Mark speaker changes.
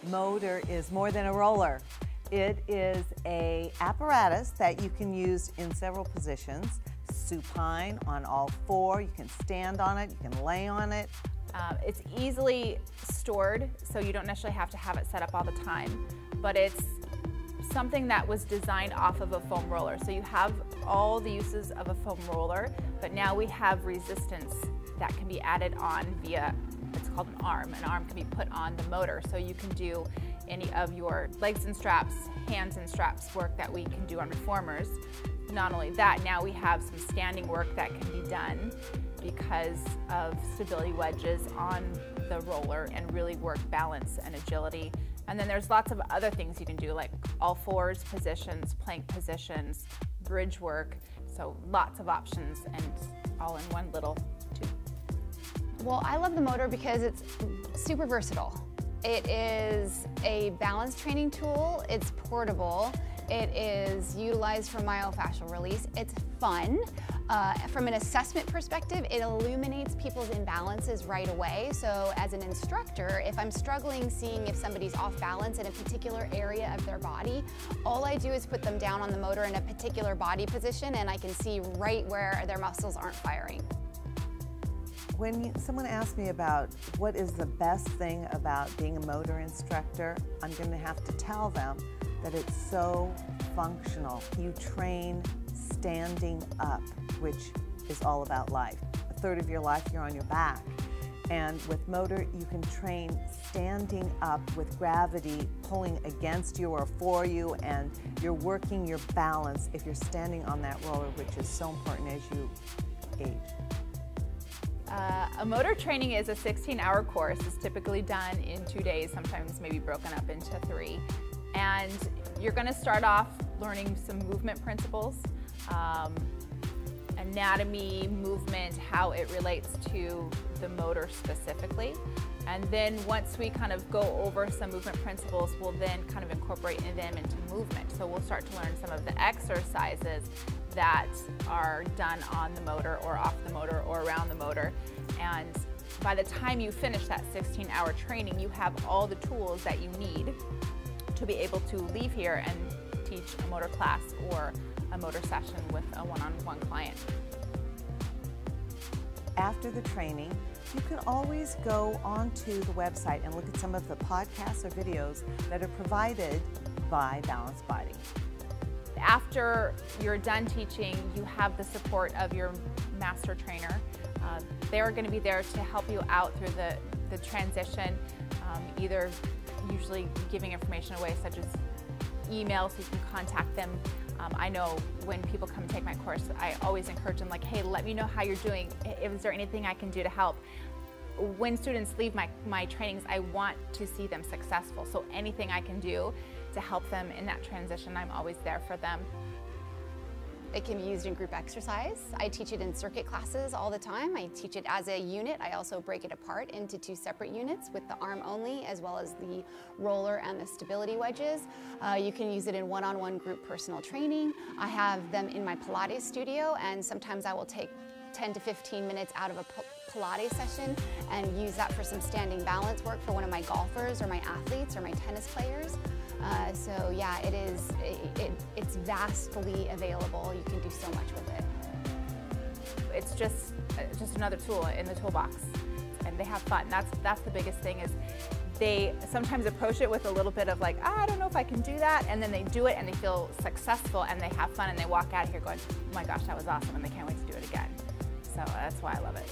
Speaker 1: MOTR is more than a roller. It is an apparatus that you can use in several positions. Supine, on all four, you can stand on it, you can lay on it.
Speaker 2: It's easily stored, so you don't necessarily have to have it set up all the time, but it's something that was designed off of a foam roller. So you have all the uses of a foam roller, but now we have resistance that can be added on via, it's called an arm. An arm can be put on the motor, so you can do any of your legs and straps, hands and straps work that we can do on reformers. Not only that, now we have some standing work that can be done because of stability wedges on the roller and really work balance and agility. And then there's lots of other things you can do, like all fours positions, plank positions, bridge work. So lots of options and all in one little tube.
Speaker 3: Well, I love the MOTR because it's super versatile. It is a balance training tool, it's portable, it is utilized for myofascial release, it's fun. From an assessment perspective, it illuminates people's imbalances right away. So as an instructor, if I'm struggling seeing if somebody's off balance in a particular area of their body, all I do is put them down on the MOTR in a particular body position and I can see right where their muscles aren't firing.
Speaker 1: When someone asks me about what is the best thing about being a MOTR instructor, I'm going to have to tell them that it's so functional. You train standing up, which is all about life. A third of your life you're on your back. And with MOTR, you can train standing up with gravity pulling against you or for you, and you're working your balance if you're standing on that roller, which is so important as you age.
Speaker 2: A MOTR training is a 16-hour course. It's typically done in 2 days, sometimes maybe broken up into 3. And you're going to start off learning some movement principles, anatomy, movement, how it relates to the MOTR specifically. And then once we kind of go over some movement principles, we'll then kind of incorporate them into movement. So we'll start to learn some of the exercises that are done on the MOTR or off the MOTR or around the MOTR. And by the time you finish that 16-hour training, you have all the tools that you need to be able to leave here and teach a MOTR class or a MOTR session with a one-on-one client.
Speaker 1: After the training, you can always go onto the website and look at some of the podcasts or videos that are provided by Balanced Body.
Speaker 2: After you're done teaching, you have the support of your master trainer. They're going to be there to help you out through the transition, either usually giving information away such as email so you can contact them. I know when people come take my course, I always encourage them like, hey, let me know how you're doing. Is there anything I can do to help? When students leave my trainings, I want to see them successful. So anything I can do to help them in that transition, I'm always there for them.
Speaker 3: It can be used in group exercise. I teach it in circuit classes all the time. I teach it as a unit. I also break it apart into 2 separate units with the arm only, as well as the roller and the stability wedges. You can use it in one-on-one group personal training. I have them in my Pilates studio, and sometimes I will take 10 to 15 minutes out of a Pilates session and use that for some standing balance work for one of my golfers or my athletes or my tennis players. So yeah, it's vastly available. You can do so much with it.
Speaker 2: It's just another tool in the toolbox, and they have fun. That's the biggest thing, is they sometimes approach it with a little bit of like, I don't know if I can do that, and then they do it and they feel successful and they have fun and they walk out of here going, oh my gosh, that was awesome, and they can't wait to do it again. So that's why I love it.